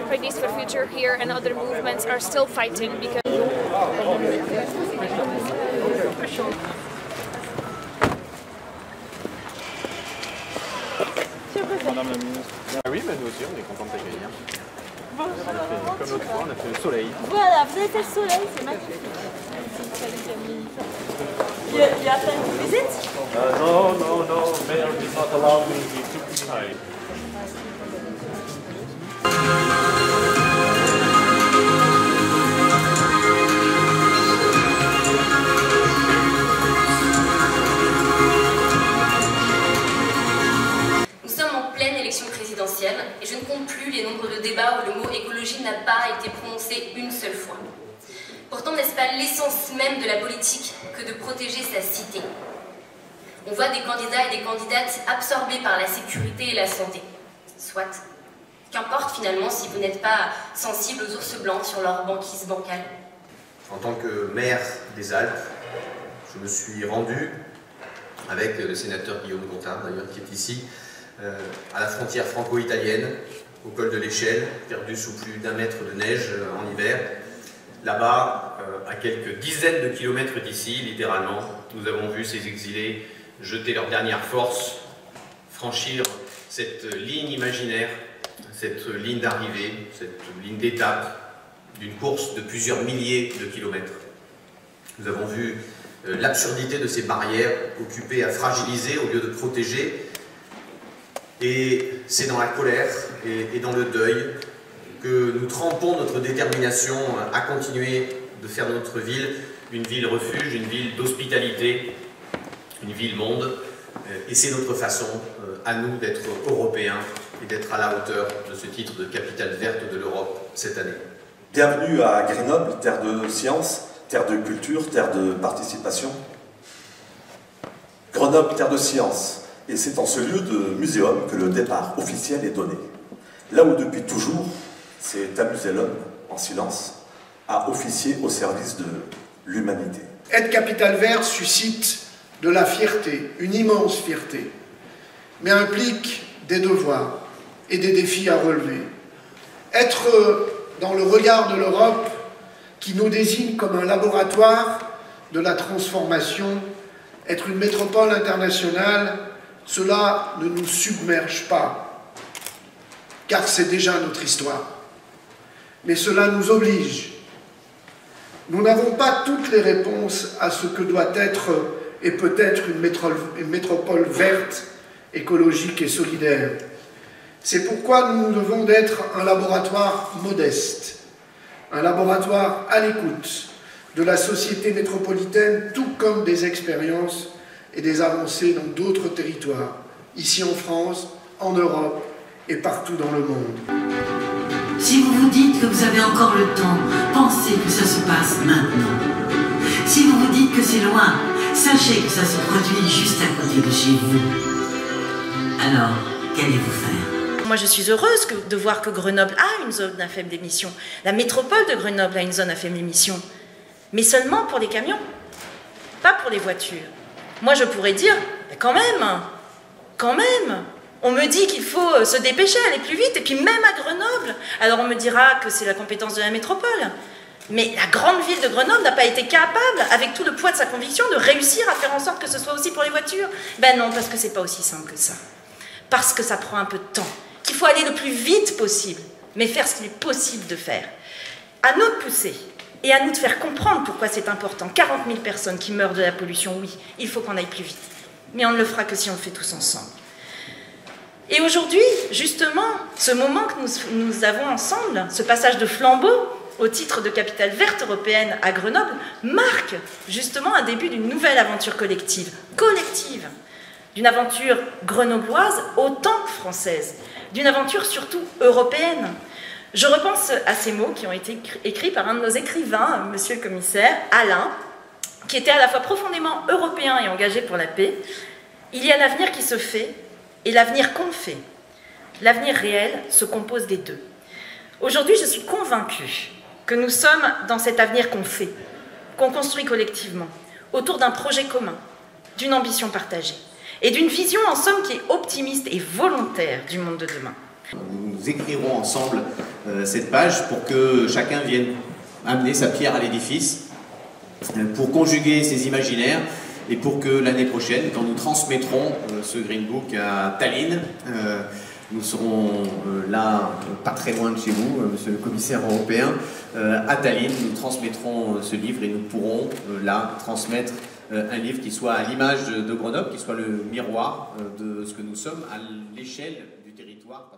Fridays for Future here and other movements are still fighting because Madame la ministre. Ah oui, mais nous aussi, on est contents de t'accueillir. Comme l'autre fois, on a fait le soleil. Voilà, vous avez fait le soleil, c'est magnifique. You have time to visit? No, Mayor did not allow me to hide. Nous sommes en pleine élection présidentielle et je ne compte plus les nombres de débats où le mot écologie n'a pas été prononcé une seule fois. Pourtant, n'est-ce pas l'essence même de la politique que de protéger sa cité? On voit des candidats et des candidates absorbés par la sécurité et la santé. Soit. Qu'importe finalement si vous n'êtes pas sensible aux ours blancs sur leur banquise bancale. En tant que maire des Alpes, je me suis rendu avec le sénateur Guillaume Gontard, d'ailleurs, qui est ici, à la frontière franco-italienne, au col de l'Échelle, perdu sous plus d'1 mètre de neige en hiver. Là-bas, à quelques dizaines de kilomètres d'ici, littéralement, nous avons vu ces exilés jeter leur dernière force, franchir cette ligne imaginaire, cette ligne d'arrivée, cette ligne d'étape d'une course de plusieurs milliers de kilomètres. Nous avons vu l'absurdité de ces barrières occupées à fragiliser au lieu de protéger. Et c'est dans la colère et dans le deuil que nous trempons notre détermination à continuer de faire de notre ville une ville refuge, une ville d'hospitalité, une ville monde. Et c'est notre façon à nous d'être européens et d'être à la hauteur de ce titre de capitale verte de l'Europe cette année. Bienvenue à Grenoble, terre de science, terre de culture, terre de participation. Grenoble, terre de science. Et c'est en ce lieu de muséum que le départ officiel est donné. Là où depuis toujours, c'est amuser l'homme en silence, à officier au service de l'humanité. Être capitale verte suscite de la fierté, une immense fierté, mais implique des devoirs et des défis à relever. Être dans le regard de l'Europe qui nous désigne comme un laboratoire de la transformation, être une métropole internationale, cela ne nous submerge pas, car c'est déjà notre histoire. Mais cela nous oblige. Nous n'avons pas toutes les réponses à ce que doit être et peut être une métropole verte, écologique et solidaire. C'est pourquoi nous devons être un laboratoire modeste, un laboratoire à l'écoute de la société métropolitaine, tout comme des expériences et des avancées dans d'autres territoires, ici en France, en Europe et partout dans le monde. Si vous vous dites que vous avez encore le temps, pensez que ça se passe maintenant. Si vous vous dites que c'est loin, sachez que ça se produit juste à côté de chez vous. Alors, qu'allez-vous faire? Moi, je suis heureuse de voir que Grenoble a une zone à faible émission. La métropole de Grenoble a une zone à faible émission. Mais seulement pour les camions, pas pour les voitures. Moi, je pourrais dire, quand même, on me dit qu'il faut se dépêcher, aller plus vite, et puis même à Grenoble. Alors on me dira que c'est la compétence de la métropole. Mais la grande ville de Grenoble n'a pas été capable, avec tout le poids de sa conviction, de réussir à faire en sorte que ce soit aussi pour les voitures. Ben non, parce que c'est pas aussi simple que ça. Parce que ça prend un peu de temps, qu'il faut aller le plus vite possible, mais faire ce qu'il est possible de faire. À nous de pousser, et à nous de faire comprendre pourquoi c'est important. 40 000 personnes qui meurent de la pollution, oui, il faut qu'on aille plus vite. Mais on ne le fera que si on le fait tous ensemble. Et aujourd'hui, justement, ce moment que nous avons ensemble, ce passage de flambeau au titre de capitale verte européenne à Grenoble, marque justement un début d'une nouvelle aventure collective, d'une aventure grenobloise autant que française, d'une aventure surtout européenne. Je repense à ces mots qui ont été écrits par un de nos écrivains, monsieur le commissaire, Alain, qui était à la fois profondément européen et engagé pour la paix. Il y a l'avenir qui se fait et l'avenir qu'on fait. L'avenir réel se compose des deux. Aujourd'hui, je suis convaincue que nous sommes dans cet avenir qu'on fait. qu'on construit collectivement, autour d'un projet commun, d'une ambition partagée, et d'une vision en somme qui est optimiste et volontaire du monde de demain. Nous écrirons ensemble cette page pour que chacun vienne amener sa pierre à l'édifice, pour conjuguer ses imaginaires et pour que l'année prochaine, quand nous transmettrons ce Green Book à Tallinn, nous serons là, pas très loin de chez vous, monsieur le commissaire européen, à Tallinn, nous transmettrons ce livre et nous pourrons là transmettre un livre qui soit à l'image de Grenoble, qui soit le miroir de ce que nous sommes à l'échelle du territoire.